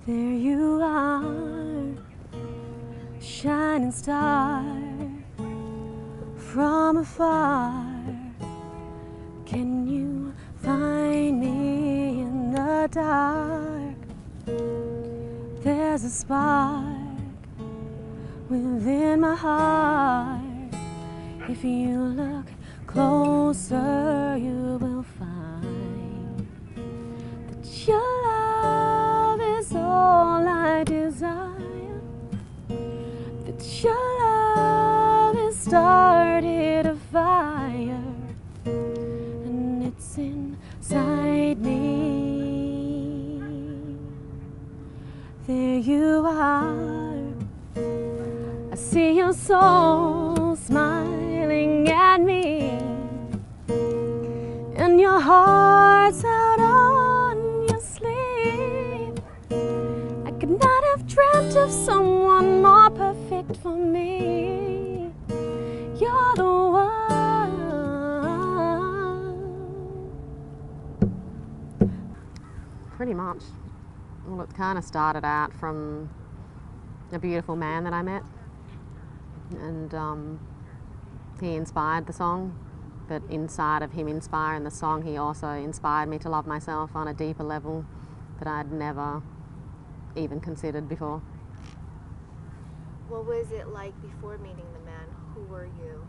There you are, shining star from afar. Can you find me in the dark? There's a spark within my heart. If you look closer, you will find that your love is all I desire. That your love has started a fire, and it's inside me. There you are, I see your soul smiling at me, and your heart's out on your sleeve. I could not have dreamt of someone more perfect for me. You're the one. Pretty much. Well, it kind of started out from a beautiful man that I met, and he inspired the song, but inside of him inspiring the song, he also inspired me to love myself on a deeper level that I'd never even considered before. What was it like before meeting the man? Who were you?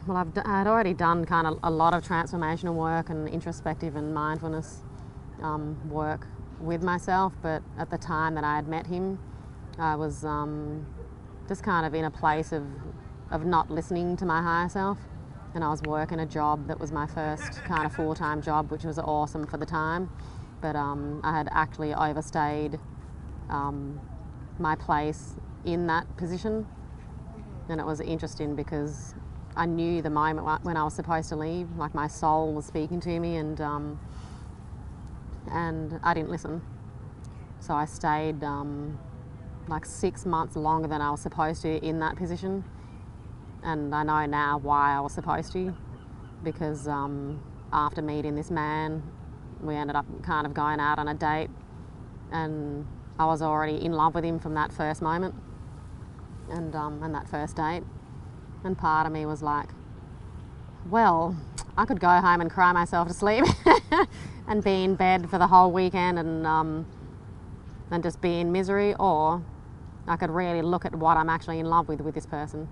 Well, I'd already done kind of a lot of transformational work and introspective and mindfulness work with myself, but at the time that I had met him, I was just kind of in a place of not listening to my higher self, and I was working a job that was my first kind of full-time job, which was awesome for the time, but I had actually overstayed my place in that position, and it was interesting because I knew the moment when I was supposed to leave, like my soul was speaking to me, and I didn't listen. So I stayed like 6 months longer than I was supposed to in that position, and I know now why I was supposed to, because after meeting this man, we ended up kind of going out on a date, and I was already in love with him from that first moment, and that first date, and part of me was like, well, I could go home and cry myself to sleep and be in bed for the whole weekend and just be in misery, or I could really look at what I'm actually in love with this person.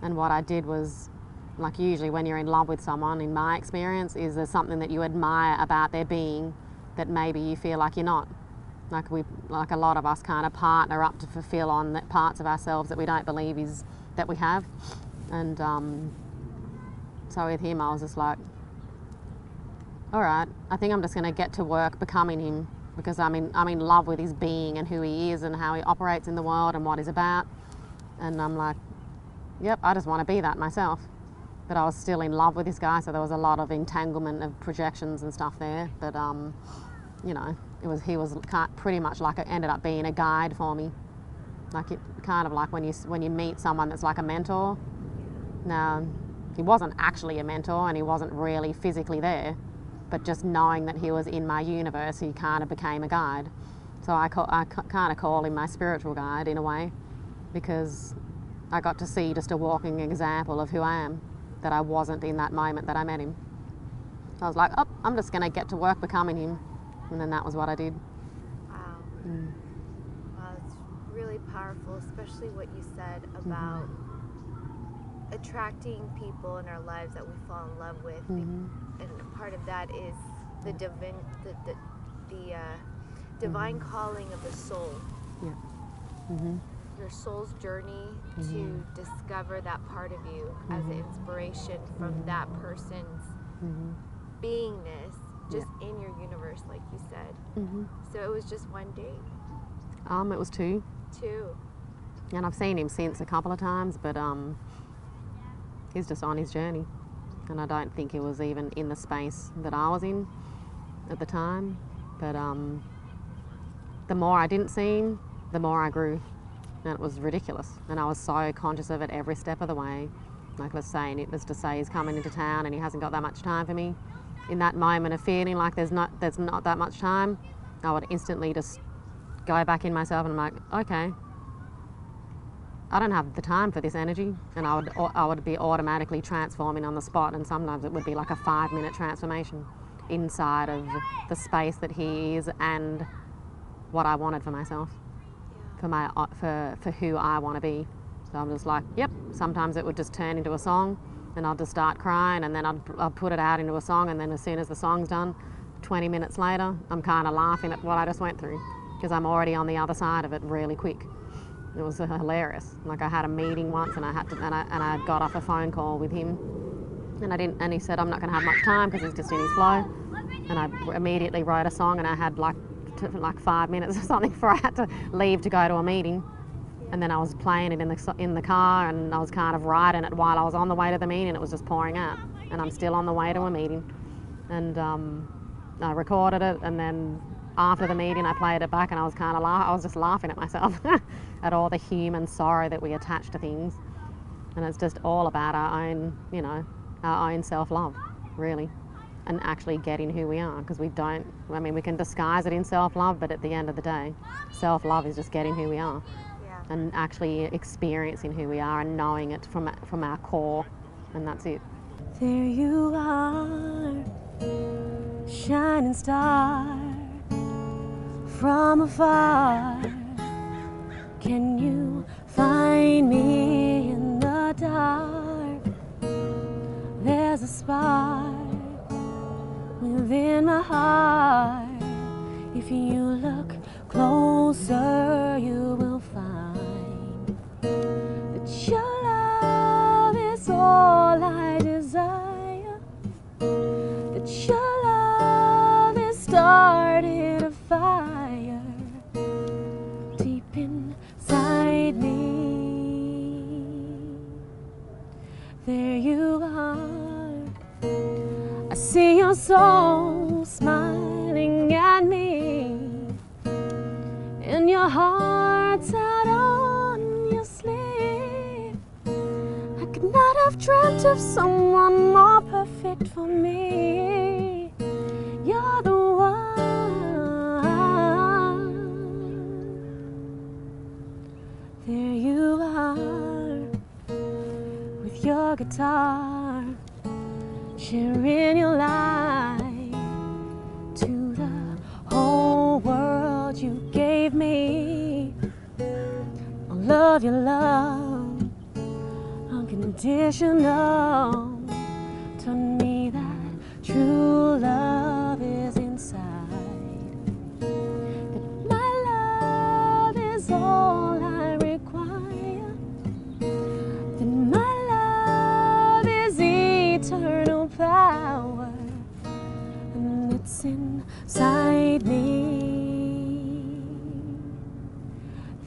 And what I did was, like usually when you're in love with someone, in my experience, is there's something that you admire about their being that maybe you feel like you're not. Like a lot of us kind of partner up to fulfill on that parts of ourselves that we don't believe is that we have. And so with him, I was just like, all right, I think I'm just going to get to work becoming him, because I'm in love with his being and who he is and how he operates in the world and what he's about. And I'm like, yep, I just want to be that myself. But I was still in love with this guy, so there was a lot of entanglement of projections and stuff there. But you know, he was pretty much like, it ended up being a guide for me. Like, it kind of like when you meet someone that's like a mentor. Now, he wasn't actually a mentor and he wasn't really physically there, but just knowing that he was in my universe, he kind of became a guide. So I kind of call him my spiritual guide in a way, because I got to see just a walking example of who I am, that I wasn't in that moment that I met him. So I was like, oh, I'm just going to get to work becoming him. And then that was what I did. Wow. Wow, it's really powerful, especially what you said about attracting people in our lives that we fall in love with. And part of that is the divine calling of the soul. Yeah. Your soul's journey to discover that part of you as an inspiration from that person's beingness, just in your universe, like you said. So it was just one date? It was two. Two. And I've seen him since a couple of times, but he's just on his journey. And I don't think he was even in the space that I was in at the time. But the more I didn't see him, the more I grew. And it was ridiculous. And I was so conscious of it every step of the way. Like, let's just say he's coming into town and he hasn't got that much time for me. In that moment of feeling like there's not that much time, I would instantly just go back in myself and I'm like, okay, I don't have the time for this energy, and I would be automatically transforming on the spot, and sometimes it would be like a 5-minute transformation inside of the space that he is and what I wanted for myself, for who I want to be. So I'm just like, yep. Sometimes it would just turn into a song, and I'll just start crying, and then I'd put it out into a song, and then as soon as the song's done, 20 minutes later, I'm kind of laughing at what I just went through because I'm already on the other side of it really quick. It was hilarious. Like I had a meeting once, and I got off a phone call with him, and he said I'm not going to have much time because he's just in his flow, and I immediately wrote a song, and I had like 5 minutes or something before I had to leave to go to a meeting, and then I was playing it in the car, and I was kind of writing it while I was on the way to the meeting. It was just pouring out, and I'm still on the way to a meeting, and I recorded it, and then after the meeting I played it back, and I was just laughing at myself at all the human sorrow that we attach to things, and it's just all about our own self-love, really, and actually getting who we are, because we can disguise it in self-love, but at the end of the day, self-love is just getting who we are, and actually experiencing who we are and knowing it from our core, and that's it. There you are, shining star from afar. Can you find me in the dark? There's a spark within my heart. If you look closer, you will find that your love is all I desire, that your love is started a fire deep inside me. There you are, I see your soul smiling at me, and your heart's out on your sleeve. I could not have dreamt of someone more perfect for me. You're the one. There you are, with your guitar, sharing your life to the whole world. You gave me all of your love, unconditional. Taught me that true love is inside, that my love is all I require, that my love is eternal power, and it's inside me.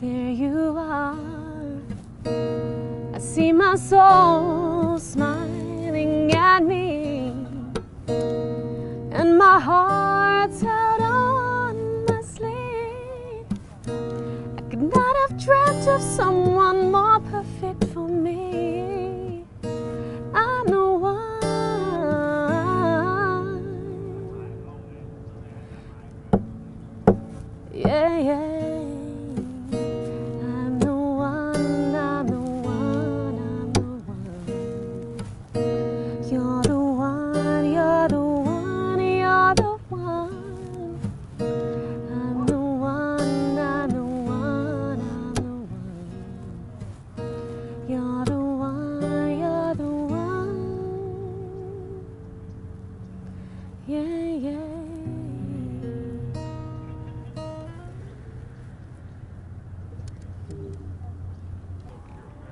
There you are, I see my soul smiling at me, and my heart's out on my sleeve. I could not have dreamt of someone more perfect for me. I'm the one. Yeah, yeah. I'm the one, I'm the one, I'm the one. You're the one, you're the one, you're the one. I'm the one, I'm the one, I'm the one. You're the one, you're the one. Yeah, yeah.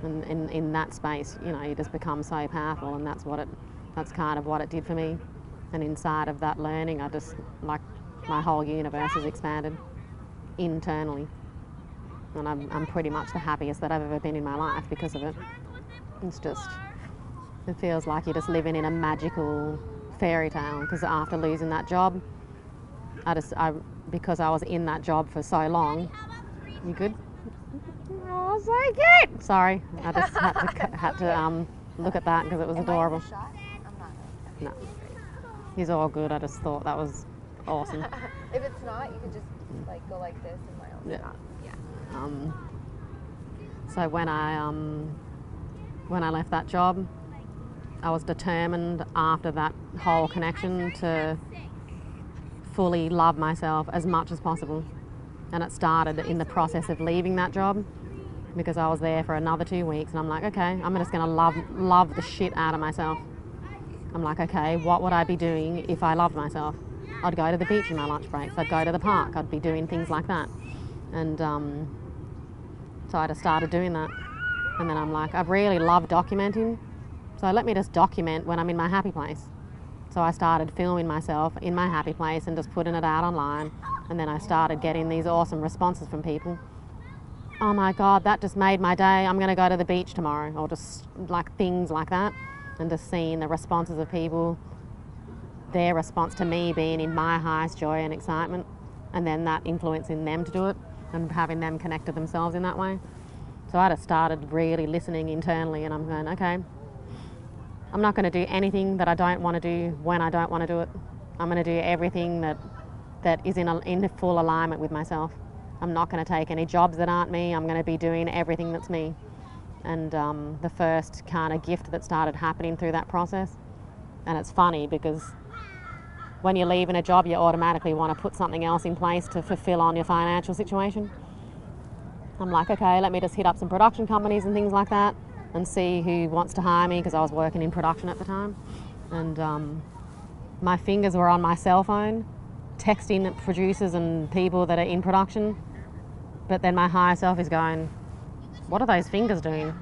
And in that space, you just become so powerful, and that's kind of what it did for me. And inside of that learning, I just, like, my whole universe has expanded internally, and I'm pretty much the happiest that I've ever been in my life because of it. It feels like you're just living in a magical fairy tale, because after losing that job, because I was in that job for so long. You good? Oh, so cute! Sorry, I just had to look at that because it was adorable. No, he's all good. I just thought that was awesome. If it's not, you could just Like go like this and my own Yeah. stop. Yeah. So when I left that job, I was determined after that whole connection to fully love myself as much as possible. And it started in the process of leaving that job, because I was there for another 2 weeks, and I'm like, okay, I'm just gonna love the shit out of myself. I'm like, okay, what would I be doing if I loved myself? I'd go to the beach in my lunch breaks, I'd go to the park, I'd be doing things like that. And so I just started doing that. And then I'm like, I really love documenting, so let me just document when I'm in my happy place. So I started filming myself in my happy place and just putting it out online. And then I started getting these awesome responses from people. Oh my God, that just made my day. I'm going to go to the beach tomorrow, or just like things like that. And just seeing the responses of people, their response to me being in my highest joy and excitement, and then that influencing them to do it and having them connect to themselves in that way. So I just started really listening internally, and I'm going, okay, I'm not going to do anything that I don't want to do when I don't want to do it. I'm going to do everything that is in full alignment with myself. I'm not going to take any jobs that aren't me. I'm going to be doing everything that's me. And the first kind of gift that started happening through that process, and it's funny because when you're leaving a job, you automatically want to put something else in place to fulfill on your financial situation. I'm like, okay, let me just hit up some production companies and things like that and see who wants to hire me, because I was working in production at the time. And my fingers were on my cell phone, texting producers and people that are in production. But then my higher self is going, what are those fingers doing?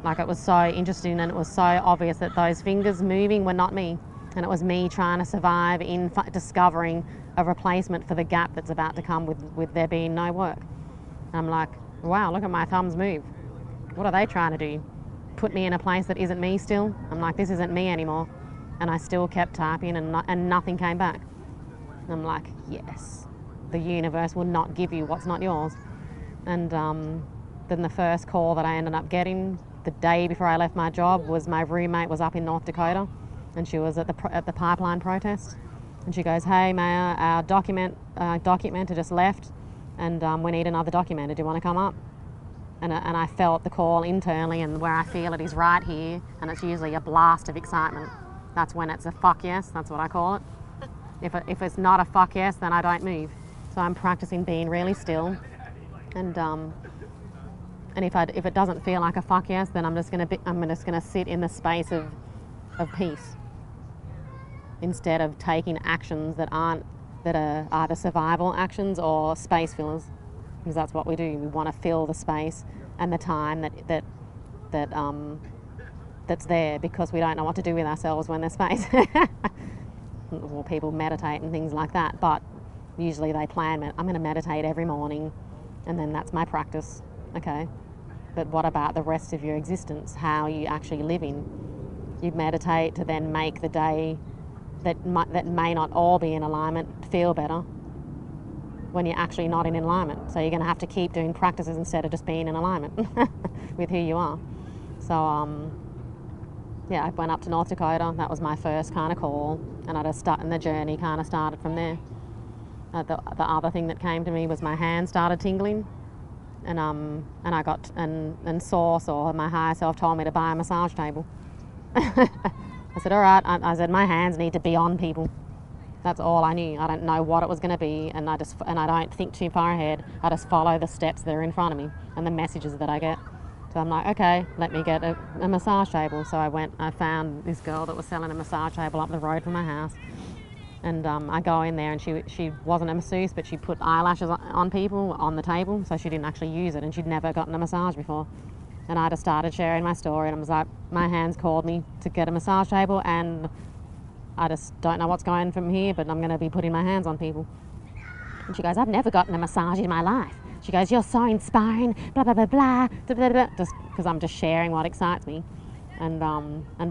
Like, it was so interesting, and it was so obvious that those fingers moving were not me. And it was me trying to survive in discovering a replacement for the gap that's about to come with there being no work. And I'm like, wow, look at my thumbs move. What are they trying to do? Put me in a place that isn't me still? I'm like, this isn't me anymore. And I still kept typing, and nothing came back. And I'm like, yes, the universe will not give you what's not yours. And then the first call that I ended up getting the day before I left my job was my roommate was up in North Dakota, and she was at the pipeline protest. And she goes, hey Maya, our documenter just left, and we need another documenter. Do you want to come up? And I felt the call internally, and where I feel it is right here, and it's usually a blast of excitement. That's when it's a fuck yes, that's what I call it. If it's not a fuck yes, then I don't move. So I'm practicing being really still, and if it doesn't feel like a fuck yes, then I'm just gonna sit in the space of peace, instead of taking actions that are either survival actions or space fillers, because that's what we do. We want to fill the space and the time that's there, because we don't know what to do with ourselves when there's space. Well, people meditate and things like that, but usually they plan, I'm going to meditate every morning, and then that's my practice. Okay, but what about the rest of your existence? How are you actually living? You meditate to then make the day that may not all be in alignment feel better when you're actually not in alignment. So you're going to have to keep doing practices instead of just being in alignment with who you are. So yeah, I went up to North Dakota. That was my first kind of call, and the journey kind of started from there. The other thing that came to me was my hands started tingling, and I got and Source, or my higher self, told me to buy a massage table. I said, all right. I said, my hands need to be on people. That's all I knew. I don't know what it was going to be, and I don't think too far ahead. I just follow the steps that are in front of me and the messages that I get. So I'm like, okay, let me get a massage table. So I found this girl that was selling a massage table up the road from my house. And I go in there, and she wasn't a masseuse, but she put eyelashes on people on the table, so she didn't actually use it, and she'd never gotten a massage before. And I just started sharing my story, and I was like, my hands called me to get a massage table, and I just don't know what's going from here, but I'm going to be putting my hands on people. And she goes, I've never gotten a massage in my life. She goes, you're so inspiring, blah, blah, blah, blah, blah, blah, blah. Just because I'm just sharing what excites me and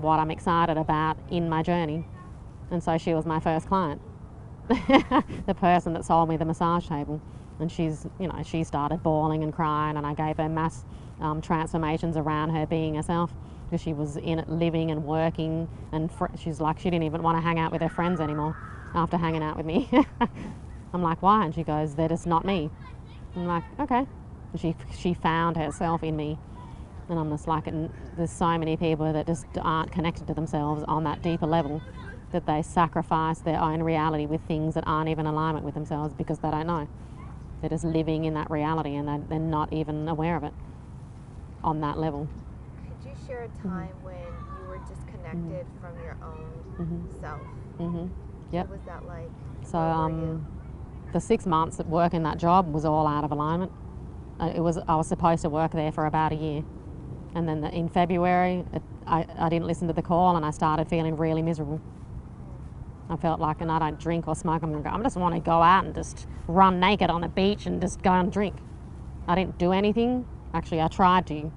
what I'm excited about in my journey. And so she was my first client, the person that sold me the massage table. And she started bawling and crying, and I gave her mass transformations around her being herself, because she was in it, living and working, and she's like, she didn't even want to hang out with her friends anymore after hanging out with me. I'm like, why? And she goes, they're just not me. I'm like, okay. And she found herself in me. And I'm just like, and there's so many people that just aren't connected to themselves on that deeper level, that they sacrifice their own reality with things that aren't even in alignment with themselves because they don't know. They're just living in that reality and they're not even aware of it on that level. Could you share a time when you were disconnected from your own self? Yep. What was that like? So the 6 months at work in that job was all out of alignment. I was supposed to work there for about a year. And then in February, I didn't listen to the call and I started feeling really miserable. I felt like, and I don't drink or smoke, I just want to go out and just run naked on the beach and just go and drink. I didn't do anything. Actually, I tried to.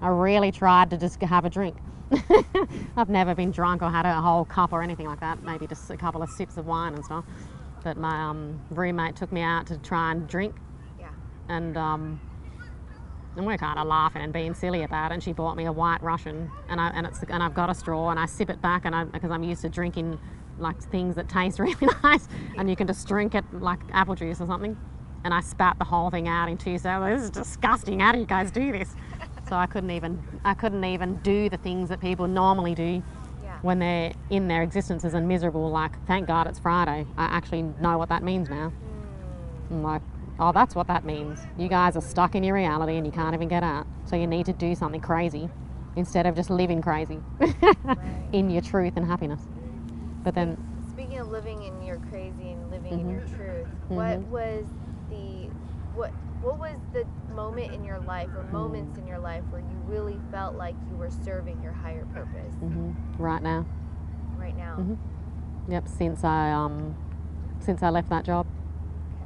I really tried to just have a drink. I've never been drunk or had a whole cup or anything like that, maybe just a couple of sips of wine and stuff. But my roommate took me out to try and drink. Yeah. And we're kind of laughing and being silly about it. And she bought me a White Russian, and I've got a straw, and I sip it back, because I'm used to drinking like things that taste really nice, and you can just drink it like apple juice or something. And I spat the whole thing out in 2 seconds. This is disgusting. How do you guys do this? So I couldn't even do the things that people normally do when they're in their existences and miserable. Like, thank God it's Friday. I actually know what that means now. I'm like, oh, that's what that means. You guys are stuck in your reality and you can't even get out. So you need to do something crazy instead of just living crazy in your truth and happiness. But then, speaking of living in your crazy and living in your truth, what was the moment in your life or moments in your life where you really felt like you were serving your higher purpose? Right now. Right now. Yep. Since I left that job.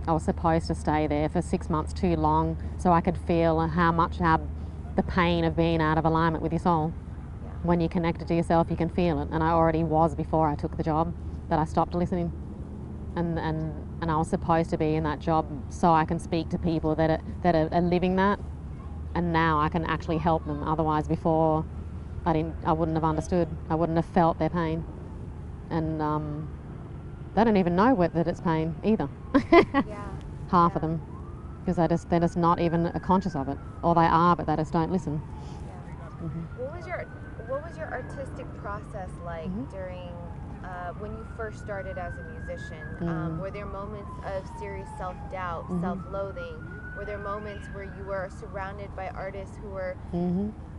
I was supposed to stay there for 6 months too long so I could feel how the pain of being out of alignment with your soul. Yeah. When you're connected to yourself, you can feel it. And I already was before I took the job, but I stopped listening. And I was supposed to be in that job so I can speak to people that are living that. And now I can actually help them. Otherwise, before I wouldn't have understood. I wouldn't have felt their pain. And they don't even know that it's pain either. Half of them, because they're just not even conscious of it, or they are, but they just don't listen. What was your artistic process like during when you first started as a musician? Were there moments of serious self-doubt, self-loathing? Were there moments where you were surrounded by artists who were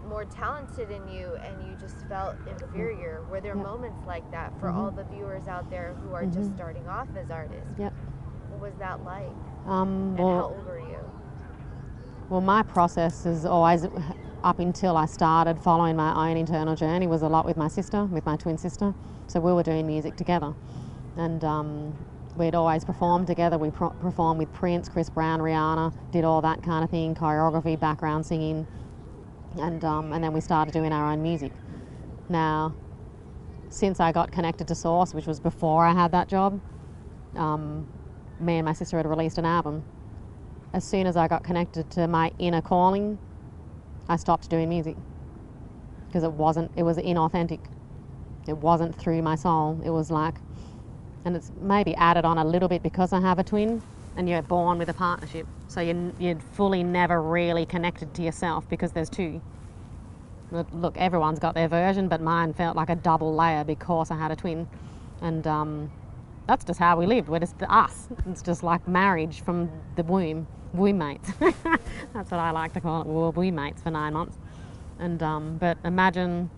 more talented than you and you just felt inferior? Were there moments like that for all the viewers out there who are just starting off as artists? What was that like? And how old were you? Well, my process is always, up until I started following my own internal journey, was a lot with my sister, with my twin sister. So we were doing music together. And we'd always performed together. We performed with Prince, Chris Brown, Rihanna, did all that kind of thing, choreography, background singing. And then we started doing our own music. Now, since I got connected to Source, which was before I had that job, me and my sister had released an album. As soon as I got connected to my inner calling, I stopped doing music because it was inauthentic. It wasn't through my soul. It was like, and it's maybe added on a little bit because I have a twin and you're born with a partnership. So you're fully never really connected to yourself because there's two. Look, everyone's got their version, but mine felt like a double layer because I had a twin. And that's just how we lived. We're just us. It's just like marriage from the womb mates. That's what I like to call it. We were womb mates for 9 months. And but imagine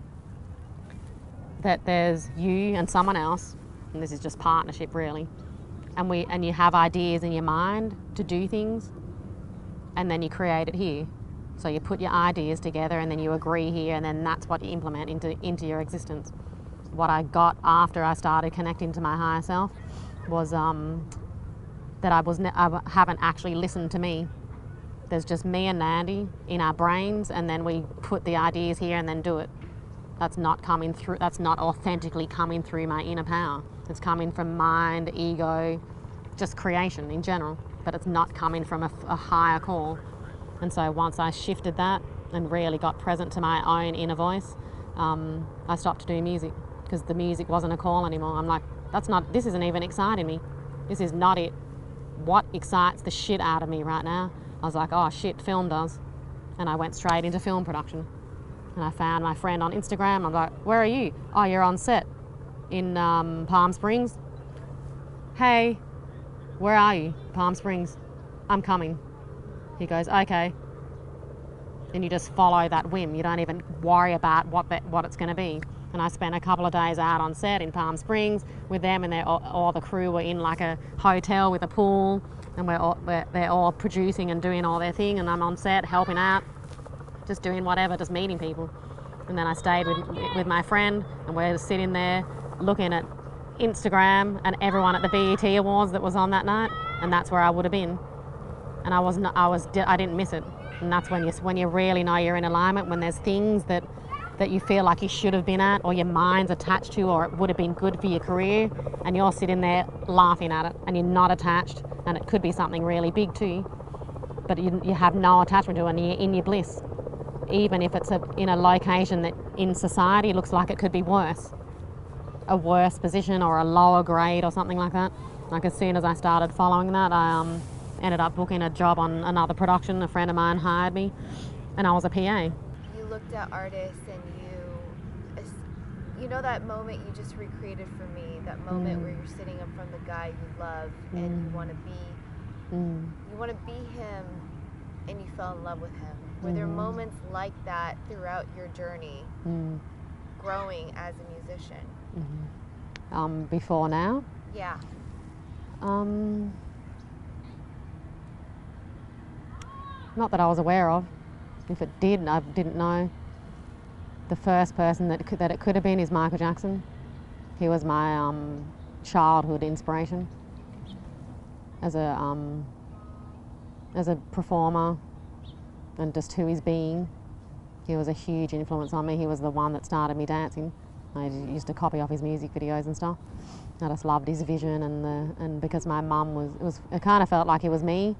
that there's you and someone else, and this is just partnership really, and you have ideas in your mind to do things, and then you create it here. So you put your ideas together and then you agree here, and then that's what you implement into your existence. What I got after I started connecting to my higher self was that I haven't actually listened to me. There's just me and Nandy in our brains, and then we put the ideas here and then do it. That's not coming through. That's not authentically coming through my inner power. It's coming from mind, ego, just creation in general. But it's not coming from a higher call. And so once I shifted that and really got present to my own inner voice, I stopped doing music because the music wasn't a call anymore. I'm like, this isn't even exciting me. This is not it. What excites the shit out of me right now? I was like, oh shit, film does. And I went straight into film production. And I found my friend on Instagram. I'm like, where are you? Oh, you're on set in Palm Springs. Hey, where are you? Palm Springs. I'm coming. He goes, okay. And you just follow that whim. You don't even worry about what it's going to be. And I spent a couple of days out on set in Palm Springs with them, and all the crew were in like a hotel with a pool, and they're all producing and doing all their thing, and I'm on set helping out, just doing whatever, just meeting people. And then I stayed with my friend, and we're sitting there looking at Instagram and everyone at the BET Awards that was on that night, and that's where I would have been. And I didn't miss it. And that's when you really know you're in alignment, when there's things that you feel like you should have been at, or your mind's attached to, or it would have been good for your career, and you're sitting there laughing at it, and you're not attached, and it could be something really big too, but you have no attachment to it, and you're in your bliss, even if it's in a location that in society looks like it could be worse, a worse position or a lower grade or something like that. Like as soon as I started following that, I ended up booking a job on another production. A friend of mine hired me, and I was a PA. You looked at artists and you know that moment you just recreated for me, that moment where you're sitting in front of the guy you love and you want to be him, and you fell in love with him. Were there moments like that throughout your journey growing as a musician? Before now? Yeah. Not that I was aware of. If it did, I didn't know. The first person that it could have been is Michael Jackson. He was my childhood inspiration as a performer and just who he's being. He was a huge influence on me. He was the one that started me dancing. I used to copy off his music videos and stuff. I just loved his vision, and because my mum it kind of felt like he was me.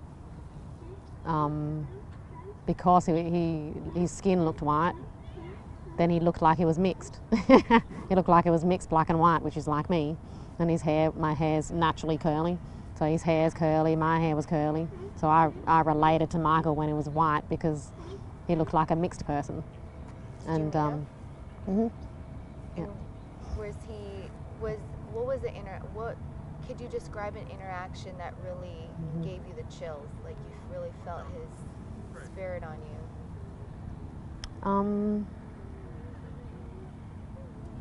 Because his skin looked white, then he looked like he was mixed. He looked like he was mixed black and white, which is like me. And my hair's naturally curly. So his hair's curly, my hair was curly. So I related to Michael when he was white because he looked like a mixed person. And yeah. What could you describe an interaction that really gave you the chills? Like you really felt his spirit on you?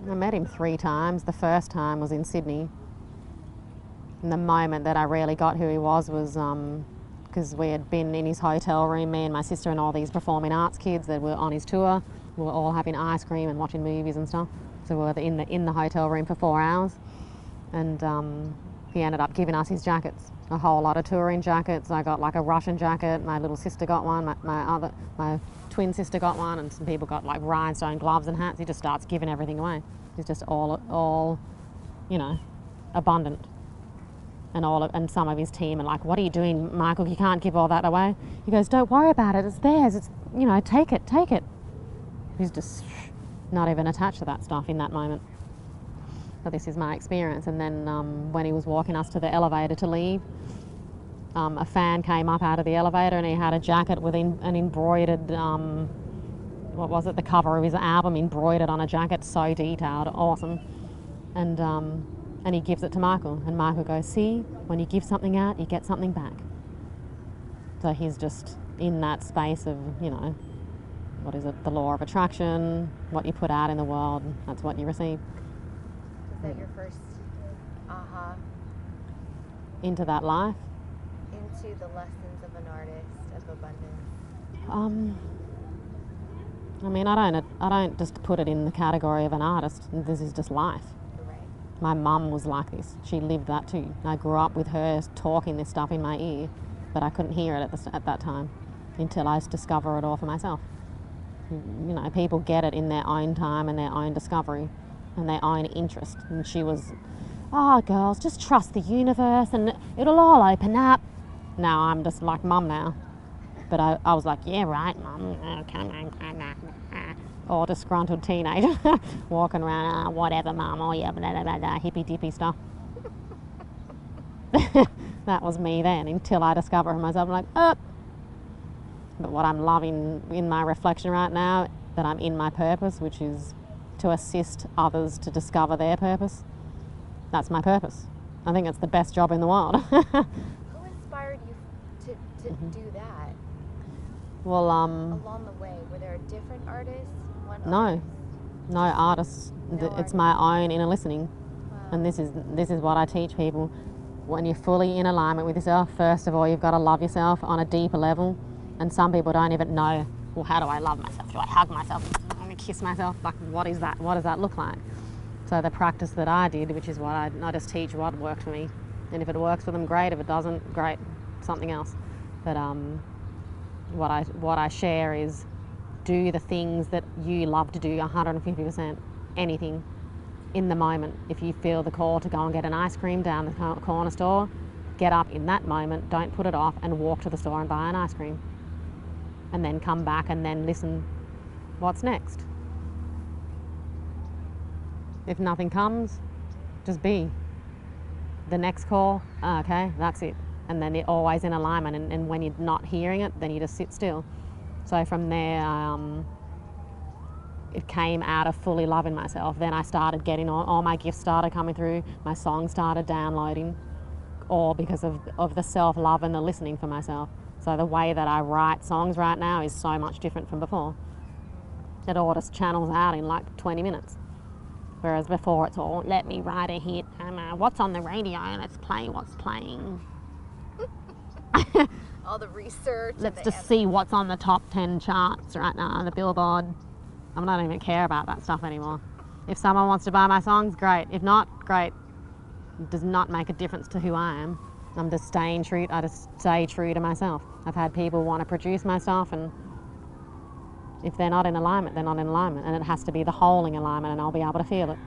I met him 3 times. The first time was in Sydney. And the moment that I really got who he was because we had been in his hotel room, me and my sister and all these performing arts kids that were on his tour. We were all having ice cream and watching movies and stuff. So we were in the hotel room for 4 hours. And he ended up giving us his jackets, a whole lot of touring jackets. I got like a Russian jacket. My little sister got one. My twin sister got one, and some people got like rhinestone gloves and hats. He just starts giving everything away. He's just all, abundant. And some of his team are like, "What are you doing, Michael? You can't give all that away." He goes, "Don't worry about it. It's theirs. It's take it." He's just not even attached to that stuff in that moment. So this is my experience. And then when he was walking us to the elevator to leave, a fan came up out of the elevator and he had a jacket with an embroidered, the cover of his album embroidered on a jacket, so detailed, awesome. And he gives it to Michael, and Michael goes, "See, when you give something out, you get something back." So he's just in that space of, what is it, the law of attraction, what you put out in the world, that's what you receive. Was that your first aha? Into that life? Into the lessons of an artist, of abundance? I don't just put it in the category of an artist. This is just life. Right. My mum was like this. She lived that too. I grew up with her talking this stuff in my ear, but I couldn't hear it at that time until I discover it all for myself. People get it in their own time and their own discovery and their own interest. And she was, "Oh, girls, just trust the universe and it'll all open up." Now I'm just like Mum now. But I was like, "Yeah, right, Mum. Oh, come on. Or disgruntled teenager walking around, "Whatever, Mum, oh yeah, blah, blah, blah, blah, hippy dippy stuff." That was me then, until I discover myself. I'm like, oh. But what I'm loving in my reflection right now, that I'm in my purpose, which is to assist others to discover their purpose. That's my purpose. I think it's the best job in the world. Who inspired you to do that? Well, Along the way, were there different artists? no artists. It's my own inner listening. Wow. And this is what I teach people. When you're fully in alignment with yourself, first of all, you've got to love yourself on a deeper level. And some people don't even know, well, how do I love myself? Do I hug myself? Do I kiss myself? Like, what is that? What does that look like? So the practice that I did, which is what I just teach what worked for me. And if it works for them, great. If it doesn't, great. Something else. But what I share is do the things that you love to do 150%. Anything. In the moment. If you feel the call to go and get an ice cream down the corner store, get up in that moment, don't put it off, and walk to the store and buy an ice cream. And then come back and then listen, what's next? If nothing comes, just be. The next call, okay, that's it. And then it always in alignment, and when you're not hearing it, then you just sit still. So from there, it came out of fully loving myself. Then I started getting all my gifts started coming through, my songs started downloading, all because of the self-love and the listening for myself. So the way that I write songs right now is so much different from before. It all just channels out in like 20 minutes. Whereas before it's all, let me write a hit, and what's on the radio, let's play what's playing. All the research. Let's just see what's on the top 10 charts right now, the Billboard. I don't even care about that stuff anymore. If someone wants to buy my songs, great. If not, great. It does not make a difference to who I am. I just stay true to myself. I've had people want to produce my stuff, and if they're not in alignment, they're not in alignment. And it has to be the whole in alignment, and I'll be able to feel it.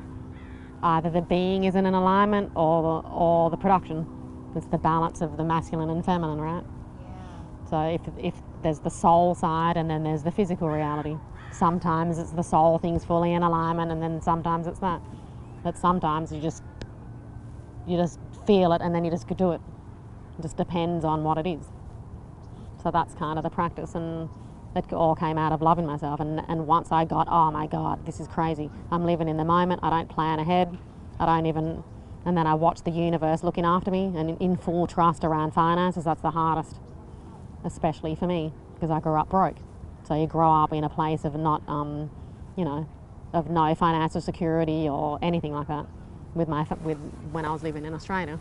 Either the being isn't in alignment or the production. It's the balance of the masculine and feminine, right? Yeah. So if there's the soul side and then there's the physical reality. Sometimes it's the soul thing's fully in alignment, and then sometimes it's that. But sometimes you just feel it and then you just do it. It just depends on what it is. So that's kind of the practice, and it all came out of loving myself. And once I got, oh my God, this is crazy. I'm living in the moment. I don't plan ahead. And then I watched the universe looking after me, and in full trust around finances. That's the hardest, especially for me, because I grew up broke. So you grow up in a place of not, of no financial security or anything like that. With when I was living in Australia,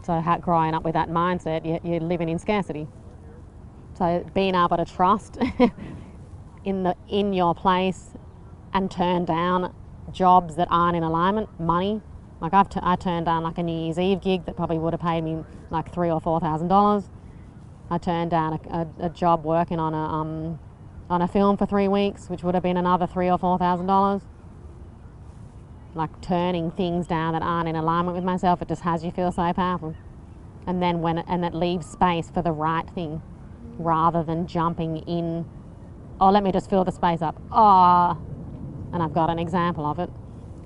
so growing up with that mindset, you're living in scarcity. So being able to trust in your place and turn down jobs that aren't in alignment, money. Like I turned down like a New Year's Eve gig that probably would have paid me like $3,000 or $4,000. I turned down a job working on a film for 3 weeks, which would have been another $3,000 or $4,000. Like turning things down that aren't in alignment with myself, it just has you feel so powerful. And then it leaves space for the right thing, rather than jumping in, oh, let me just fill the space up. And I've got an example of it.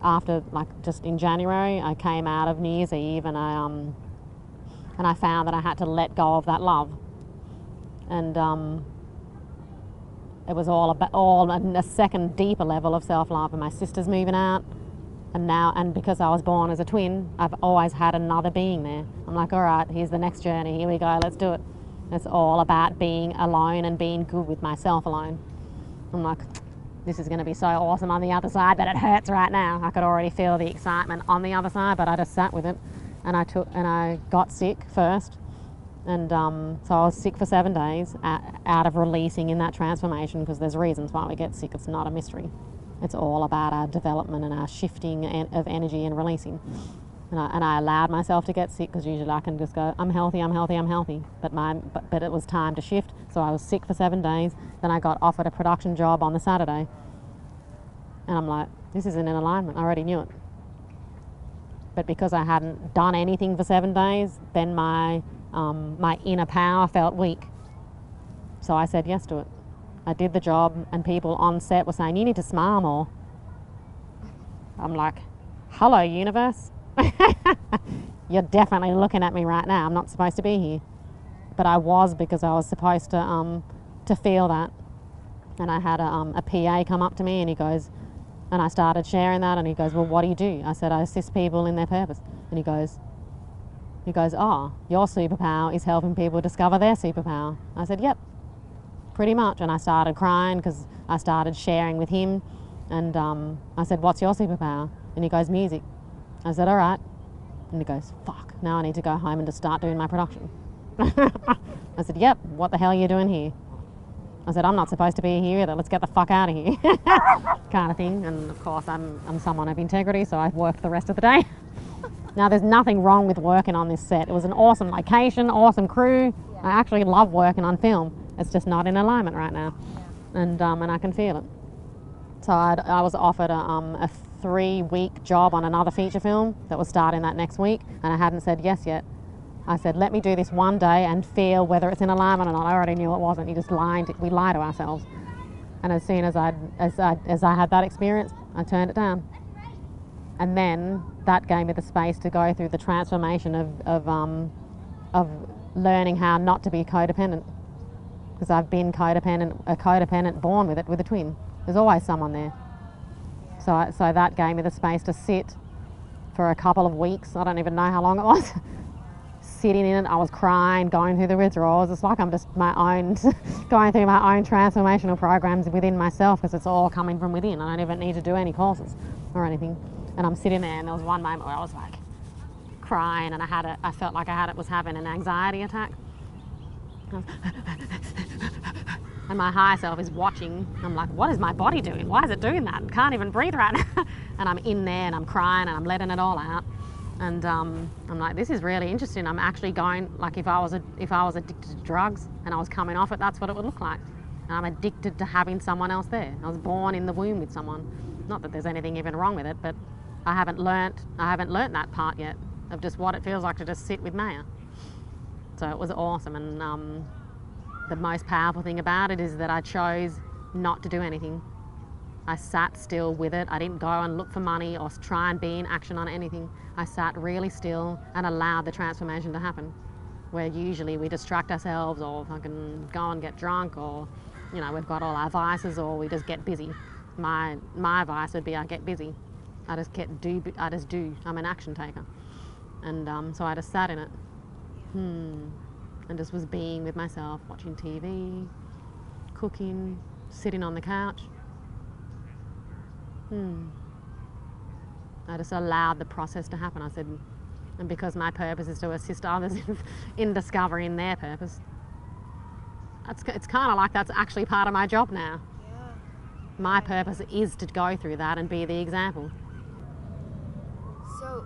After, like, just in January, I came out of New Year's Eve, and I found that I had to let go of that love. And it was all a second deeper level of self-love. And my sister's moving out, and because I was born as a twin, I've always had another being there. I'm like, all right, here's the next journey. Here we go. Let's do it. It's all about being alone and being good with myself alone. I'm like, this is going to be so awesome on the other side, but it hurts right now. I could already feel the excitement on the other side, but I just sat with it, and I got sick first, and so I was sick for 7 days out of releasing in that transformation, because there's reasons why we get sick. It's not a mystery. It's all about our development and our shifting of energy and releasing. And I allowed myself to get sick, because usually I can just go, I'm healthy. But it was time to shift. So I was sick for 7 days. Then I got offered a production job on the Saturday. And I'm like, this isn't in alignment. I already knew it. But because I hadn't done anything for 7 days, then my inner power felt weak. So I said yes to it. I did the job, and people on set were saying, you need to smile more. I'm like, hello, universe. you're definitely looking at me right now. I'm not supposed to be here. But I was, because I was supposed to feel that. And I had a PA come up to me and he goes, and I started sharing that and he goes, well, what do you do? I said, I assist people in their purpose. And he goes, oh, your superpower is helping people discover their superpower. I said, yep, pretty much. And I started crying because I started sharing with him. And I said, what's your superpower? And he goes, music. I said, all right. And he goes, fuck, now I need to go home and just start doing my production. I said, yep, what the hell are you doing here? I said, I'm not supposed to be here either. Let's get the fuck out of here. Kind of thing. And of course, I'm someone of integrity, so I worked the rest of the day. Now, there's nothing wrong with working on this set. It was an awesome location, awesome crew. Yeah. I actually love working on film. It's just not in alignment right now. Yeah. And I can feel it. So I was offered a 3-week job on another feature film that was starting that next week, and I hadn't said yes yet. I said, let me do this one day and feel whether it's in alignment or not. I already knew it wasn't. We lie to ourselves. And as soon as I had that experience, I turned it down. And then that gave me the space to go through the transformation of learning how not to be codependent. Because I've been a codependent born with it, with a twin. There's always someone there. So that gave me the space to sit for a couple of weeks. I don't even know how long it was. Sitting in it, I was crying, going through the withdrawals. It's like I'm just going through my own transformational programs within myself, because it's all coming from within. I don't even need to do any courses or anything. And I'm sitting there, and there was one moment where I was like crying, and I felt like I was having an anxiety attack. And my higher self is watching. I'm like, what is my body doing? Why is it doing that? I can't even breathe right now. And I'm in there and I'm crying and I'm letting it all out. And I'm like, this is really interesting. I'm actually going, like, if I was addicted to drugs and I was coming off it, that's what it would look like. And I'm addicted to having someone else there. I was born in the womb with someone. Not that there's anything even wrong with it, but I haven't learnt that part yet of just what it feels like to just sit with Maya. So it was awesome. And the most powerful thing about it is that I chose not to do anything. I sat still with it. I didn't go and look for money or try and be in action on anything. I sat really still and allowed the transformation to happen. Where usually we distract ourselves, or fucking go and get drunk, or, you know, we've got all our vices, or we just get busy. My vice would be I get busy. I just do. I'm an action taker. And so I just sat in it. And just was being with myself, watching TV, cooking, sitting on the couch. I just allowed the process to happen. I said, and because my purpose is to assist others in discovering their purpose, it's kind of like that's actually part of my job now. Yeah. My purpose is to go through that and be the example. So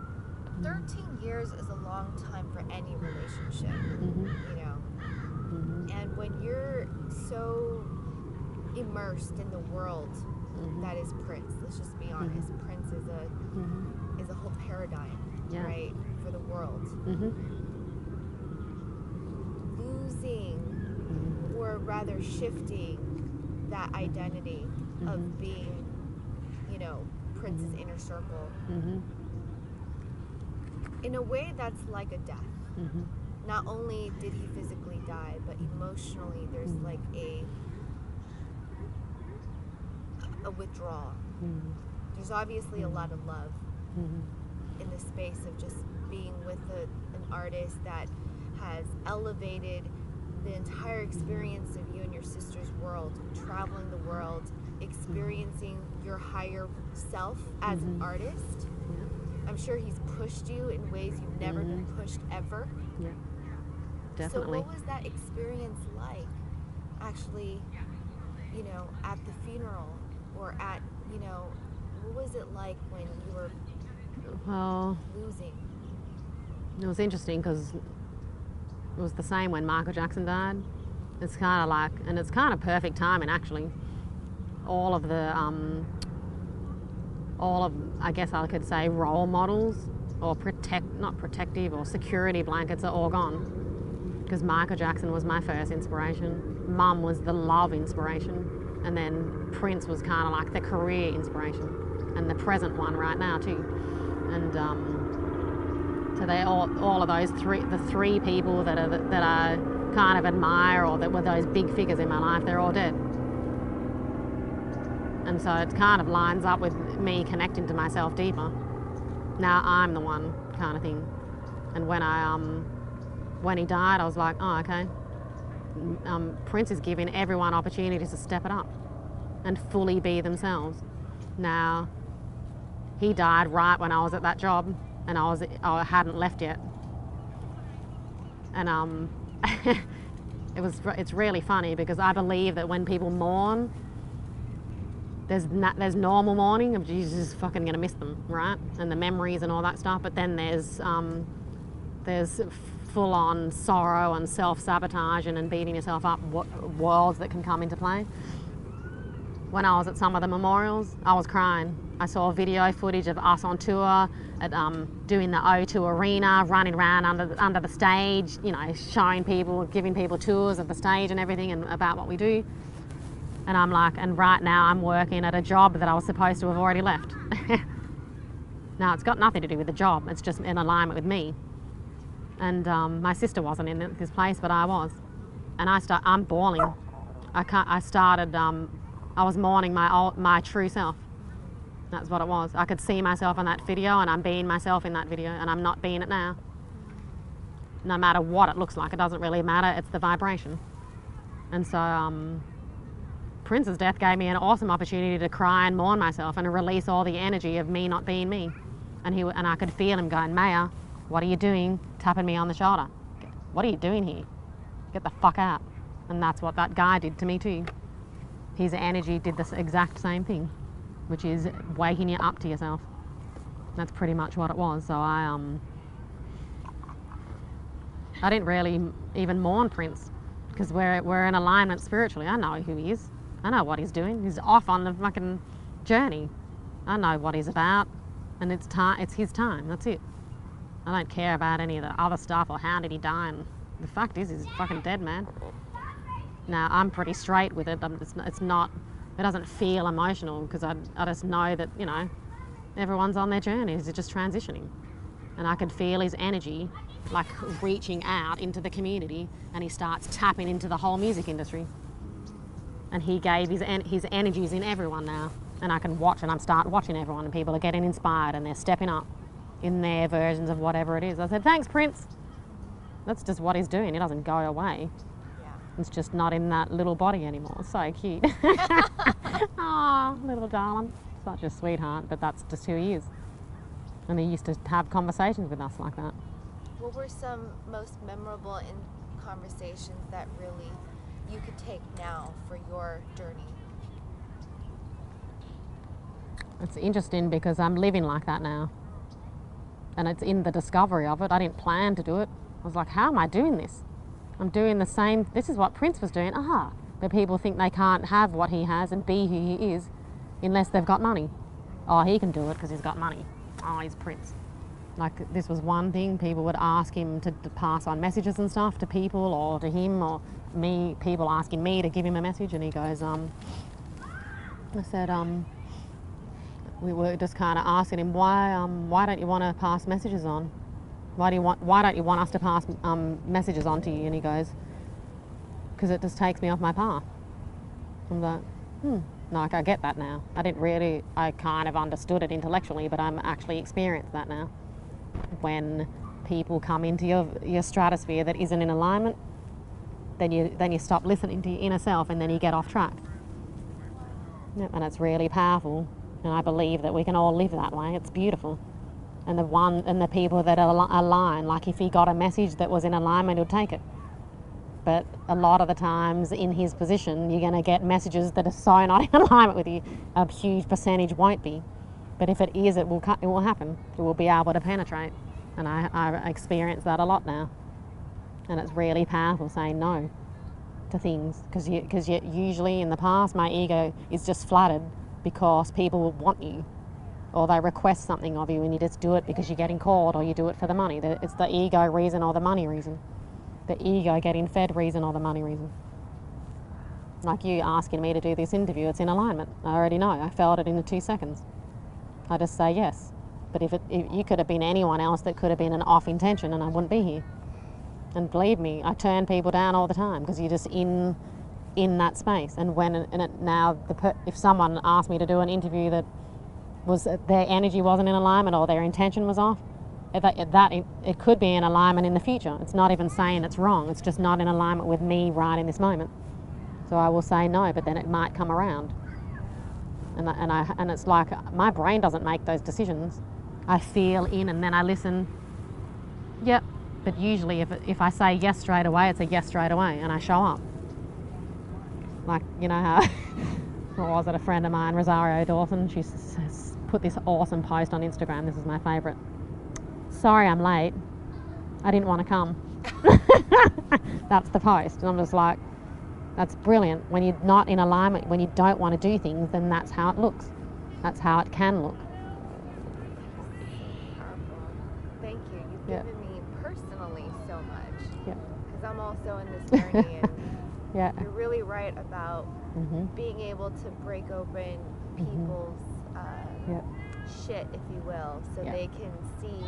13 years is a long time for any relationship, you know. And when you're so immersed in the world that is Prince, let's just be honest, Prince is a whole paradigm, right, for the world. Losing, or rather shifting that identity of being, you know, Prince's inner circle, in a way that's like a death. Not only did he physically die, but emotionally there's like a withdrawal. There's obviously a lot of love in the space of just being with an artist that has elevated the entire experience of you and your sister's world, traveling the world, experiencing your higher self as an artist. I'm sure he's pushed you in ways you've never been pushed ever. Yeah, definitely. So what was that experience like, actually, you know, at the funeral, or at, you know, what was it like when you were losing? It was interesting because it was the same when Michael Jackson died. It's kind of like, and it's kind of perfect timing actually. All of I guess I could say role models or not protective or security blankets are all gone. Because Michael Jackson was my first inspiration. Mum was the love inspiration. And then Prince was kind of like the career inspiration. And the present one right now too. And So they all of those the three people that I kind of admire or that were those big figures in my life, they're all dead. And so it kind of lines up with me connecting to myself deeper. Now I'm the one kind of thing. And when he died, I was like, oh, okay. Prince is giving everyone opportunities to step it up and fully be themselves. Now, he died right when I was at that job, and I hadn't left yet. And it's really funny because I believe that when people mourn, there's normal mourning of you're just fucking gonna miss them, right? And the memories and all that stuff. But then there's full-on sorrow and self-sabotage and beating yourself up worlds that can come into play. When I was at some of the memorials, I was crying. I saw video footage of us on tour at doing the O2 Arena, running around under the stage, you know, showing people, giving people tours of the stage and everything and about what we do. And I'm like, and right now I'm working at a job that I was supposed to have already left. Now, it's got nothing to do with the job. It's just in alignment with me. And my sister wasn't in this place, but I was. And I'm bawling. I was mourning my true self. That's what it was. I could see myself in that video, and I'm being myself in that video, and I'm not being it now. No matter what it looks like, it doesn't really matter. It's the vibration. And so Prince's death gave me an awesome opportunity to cry and mourn myself and release all the energy of me not being me. And I could feel him going, Maya, what are you doing? Tapping me on the shoulder. What are you doing here? Get the fuck out. And that's what that guy did to me too. His energy did the exact same thing, which is waking you up to yourself. That's pretty much what it was. So I didn't really even mourn Prince because we're in alignment spiritually. I know who he is. I know what he's doing. He's off on the fucking journey. I know what he's about, and it's his time. That's it. I don't care about any of the other stuff or how did he die. And the fact is, he's fucking dead, man. Now I'm pretty straight with it. It doesn't feel emotional because I just know that, you know, everyone's on their journey. He's just transitioning, and I could feel his energy like reaching out into the community, and he starts tapping into the whole music industry. And he gave his energies in everyone now, and I can watch, and I'm start watching everyone, and people are getting inspired, and they're stepping up in their versions of whatever it is. I said, thanks, Prince. That's just what he's doing. He doesn't go away. Yeah. It's just not in that little body anymore. So cute. Oh, little darling. Such a sweetheart, but that's just who he is. And he used to have conversations with us like that. What were some most memorable conversations that really you could take now for your journey? It's interesting because I'm living like that now. And it's in the discovery of it. I didn't plan to do it. I was like, how am I doing this? I'm doing the same. This is what Prince was doing. But people think they can't have what he has and be who he is unless they've got money. Oh, he can do it because he's got money. Oh, he's Prince. Like, this was one thing. People would ask him to pass on messages and stuff to people or to him or me, people asking me to give him a message, and he goes, I said, we were just kind of asking him, why don't you want to pass messages on? Why don't you want us to pass messages on to you? And he goes, because it just takes me off my path. I'm like, like, I get that now. I kind of understood it intellectually, but I'm actually experienced that now. When people come into your stratosphere that isn't in alignment, then you stop listening to your inner self, and then you get off track. Yep, and it's really powerful, and I believe that we can all live that way. It's beautiful. And the people that align, like if he got a message that was in alignment, he'll take it. But a lot of the times in his position, you're going to get messages that are so not in alignment with you. A huge percentage won't be. But if it is, it will happen. It will be able to penetrate. And I experience that a lot now. And it's really powerful saying no to things. Because usually in the past, my ego is just flooded because people want you. Or they request something of you and you just do it because you're getting called, or you do it for the money. It's the ego reason or the money reason. The ego getting fed reason or the money reason. Like you asking me to do this interview, it's in alignment. I already know. I felt it in the 2 seconds. I just say yes. But if you could have been anyone else that could have been an off intention, and I wouldn't be here. And believe me, I turn people down all the time because you're just in that space. And if someone asked me to do an interview that was their energy wasn't in alignment or their intention was off, it could be in alignment in the future. It's not even saying it's wrong. It's just not in alignment with me right in this moment. So I will say no, but then it might come around. And it's like my brain doesn't make those decisions. I feel in and then I listen. Yep. But usually if I say yes straight away, it's a yes straight away, and I show up. Like, you know how, what was it, a friend of mine, Rosario Dawson, she put this awesome post on Instagram. This is my favourite. Sorry I'm late. I didn't want to come. That's the post. And I'm just like, that's brilliant. When you're not in alignment, when you don't want to do things, then that's how it looks. That's how it can look. Thank you. You've given me personally so much. Yeah. Because I'm also in this journey, and yeah. you're really right about being able to break open people's shit, if you will, so they can see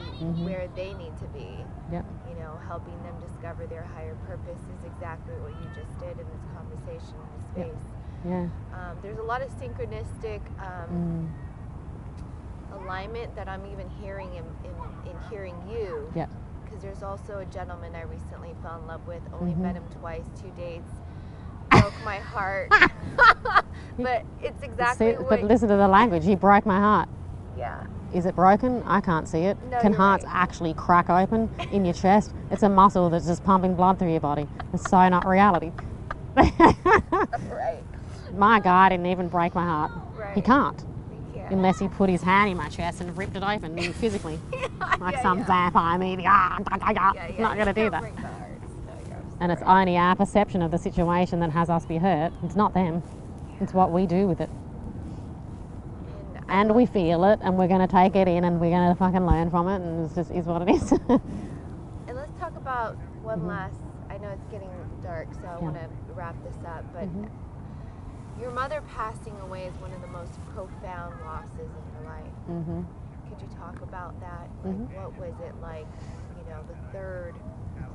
where they need to be. Yep. You know, helping them discover their higher purpose is exactly what you just did in this conversation, in this space. Yeah. There's a lot of synchronistic alignment that I'm even hearing in hearing you. Yeah. Because there's also a gentleman I recently fell in love with, only met him twice, 2 dates, broke my heart. But it's exactly But listen to the language, he broke my heart. Yeah. Is it broken? I can't see it. No, Can you're hearts right. actually crack open in your chest? It's a muscle that's just pumping blood through your body. It's so not reality. Right. My guy didn't even break my heart. Right. He can't. Yeah. Unless he put his hand in my chest and ripped it open physically. Like Yeah, some yeah. vampire movie. It's not going to do that. Break the hearts. No, you're And it's absolutely only our perception of the situation that has us be hurt. It's not them. It's what we do with it. right. And we feel it, and we're going to take it in, and we're going to fucking learn from it, and it just is what it is. And let's talk about one last, I know it's getting dark, so I want to wrap this up, but your mother passing away is one of the most profound losses in your life. Could you talk about that? Like, what was it like, you know, the third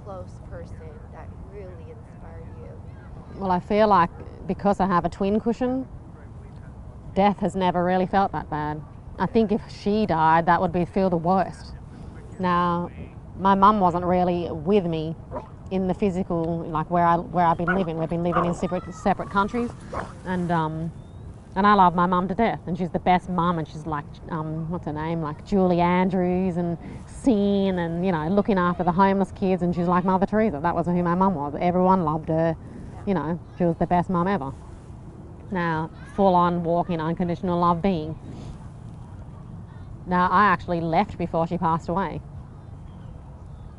close person that really inspired you? Well, I feel like because I have a twin cushion, death has never really felt that bad. I think if she died, that would feel the worst. Now, my mum wasn't really with me in the physical, like where I've been living. We've been living in separate countries, and I love my mum to death, and she's the best mum, and she's like, what's her name, like Julie Andrews, and singing, and, you know, looking after the homeless kids, and she's like Mother Teresa. That was who my mum was. Everyone loved her. You know, she was the best mum ever. Now, full-on walking unconditional love being. Now, I actually left before she passed away.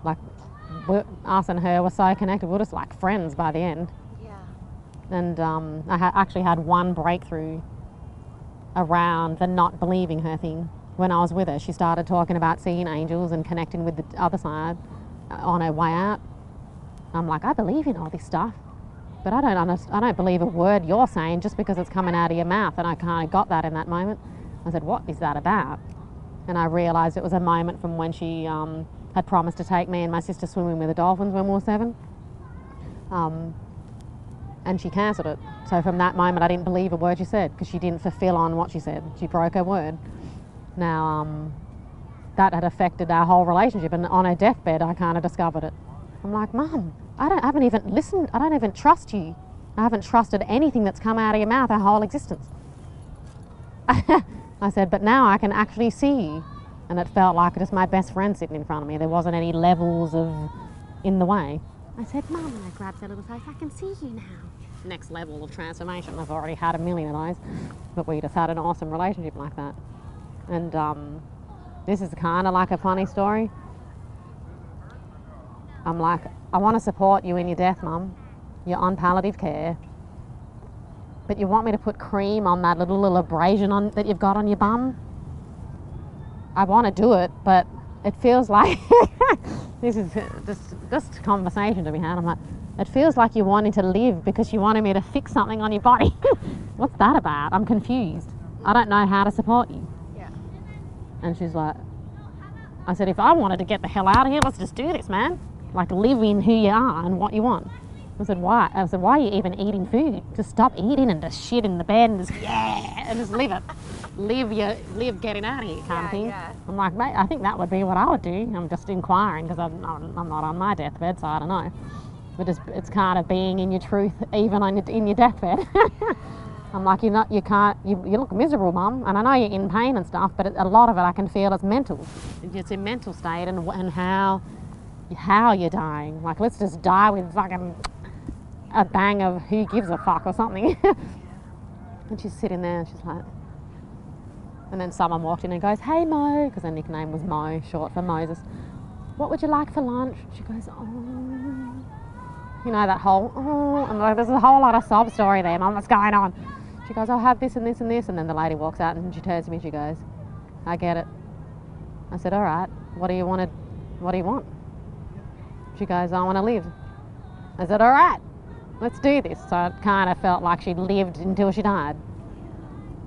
Like, us and her were so connected. We were just like friends by the end. Yeah. And I actually had one breakthrough around the not believing her thing. When I was with her, she started talking about seeing angels and connecting with the other side on her way out. I'm like, I believe in all this stuff, but I don't believe a word you're saying just because it's coming out of your mouth. And I kind of got that in that moment. I said, what is that about? And I realised it was a moment from when she had promised to take me and my sister swimming with the dolphins when we were 7. And she cancelled it. So from that moment, I didn't believe a word she said because she didn't fulfil on what she said. She broke her word. Now, that had affected our whole relationship, and on her deathbed, I kind of discovered it. I'm like, Mum, I haven't even listened. I don't even trust you. I haven't trusted anything that's come out of your mouth our whole existence. I said, but now I can actually see you. And it felt like just my best friend sitting in front of me. There wasn't any levels in the way. I said, Mum, and I grabbed her little face, I can see you now. Next level of transformation. I've already had a million of those, but we just had an awesome relationship like that. And this is kind of like a funny story. I'm like, I want to support you in your death, Mum. You're on palliative care. But you want me to put cream on that little abrasion that you've got on your bum? I want to do it, but it feels like, this is just conversation to be had. I'm like, it feels like you're wanting to live because you wanted me to fix something on your body. What's that about? I'm confused. I don't know how to support you. Yeah. And she's like, I said, if I wanted to get the hell out of here, let's just do this, man. Like, live in who you are and what you want. I said, why? I said, why are you even eating food? Just stop eating and just shit in the bed and just, and just live it. Live getting out of here kind of thing. Yeah. I'm like, mate, I think that would be what I would do. I'm just inquiring because I'm not on my deathbed, so I don't know. But it's kind of being in your truth, even in your deathbed. I'm like, you look miserable, Mum, and I know you're in pain and stuff, but a lot of it I can feel is mental. It's a mental state and how you're dying. Like, let's just die with fucking a bang of who gives a fuck or something. And she's sitting there and she's like, and then someone walked in and goes, hey Mo, because her nickname was Mo, short for Moses. What would you like for lunch? She goes, oh, you know, that whole, oh, and like, there's a whole lot of sob story there, Mum, what's going on? She goes, I'll have this and this and this, and then the lady walks out and she turns to me and she goes, I get it. I said, all right, what do you want? She goes, I want to live. I said, all right, let's do this. So it kind of felt like she lived until she died.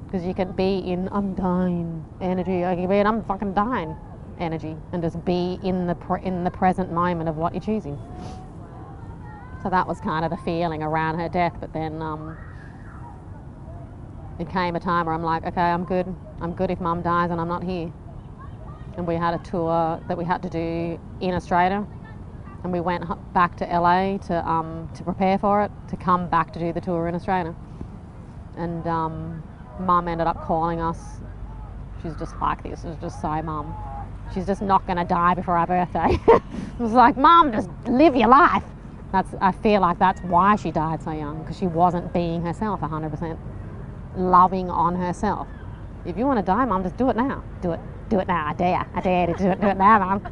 Because you can be in I'm dying energy, or you can be in I'm fucking dying energy, and just be in the present moment of what you're choosing. So that was kind of the feeling around her death. But then it came a time where I'm like, okay, I'm good if Mum dies and I'm not here. And we had a tour that we had to do in Australia, and we went back to LA to prepare for it, to come back to do the tour in Australia. And Mum ended up calling us. She's just like this. It's just so Mum. She's just not going to die before our birthday. It was like, Mum, just live your life. I feel like that's why she died so young, because she wasn't being herself 100%, loving on herself. If you want to die, Mum, just do it now. Do it now. I dare to do it now, Mum.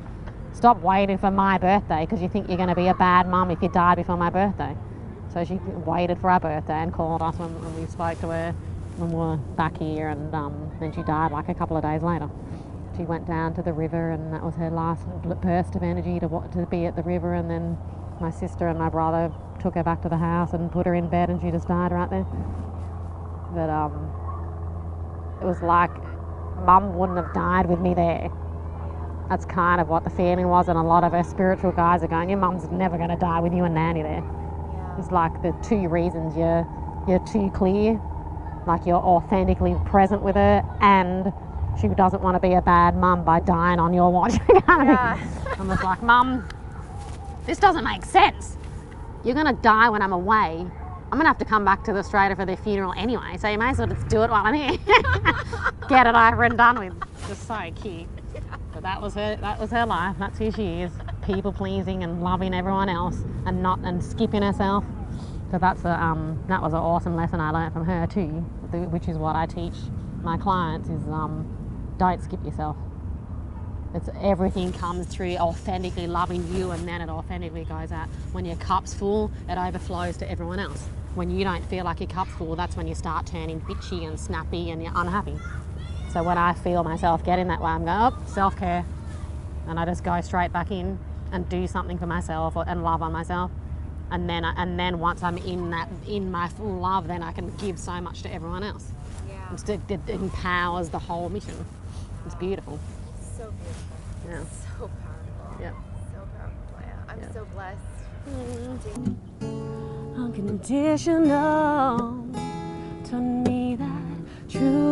Stop waiting for my birthday because you think you're going to be a bad mum if you die before my birthday. So she waited for our birthday and called us when we spoke to her when we were back here, and then she died like a couple of days later. She went down to the river, and that was her last burst of energy to be at the river. And then my sister and my brother took her back to the house and put her in bed, and she just died right there. But it was like Mum wouldn't have died with me there. That's kind of what the feeling was, and a lot of her spiritual guys are going, your mum's never going to die with you and Nanny there. Yeah. It's like the two reasons you're too clear, like you're authentically present with her, and she doesn't want to be a bad mum by dying on your watch. I'm just like, Mum, this doesn't make sense. You're going to die when I'm away. I'm going to have to come back to Australia for their funeral anyway, so you may as well just do it while I'm here. Get it over and done with. Just so cute. But that was her life. That's who she is. People pleasing and loving everyone else and skipping herself. So that was an awesome lesson I learned from her too, which is what I teach my clients is don't skip yourself. It's everything comes through authentically loving you, and then it authentically goes out. When your cup's full, it overflows to everyone else. When you don't feel like your cup's full, that's when you start turning bitchy and snappy and you're unhappy. So when I feel myself getting that way, I'm going, oh, self-care. And I just go straight back in and do something for myself and love on myself. And then once I'm in my full love, then I can give so much to everyone else. Yeah. It empowers the whole mission. It's beautiful. So beautiful. Yeah. So powerful. Yeah. So powerful. Yeah. I'm so blessed. Unconditional. Taught me that true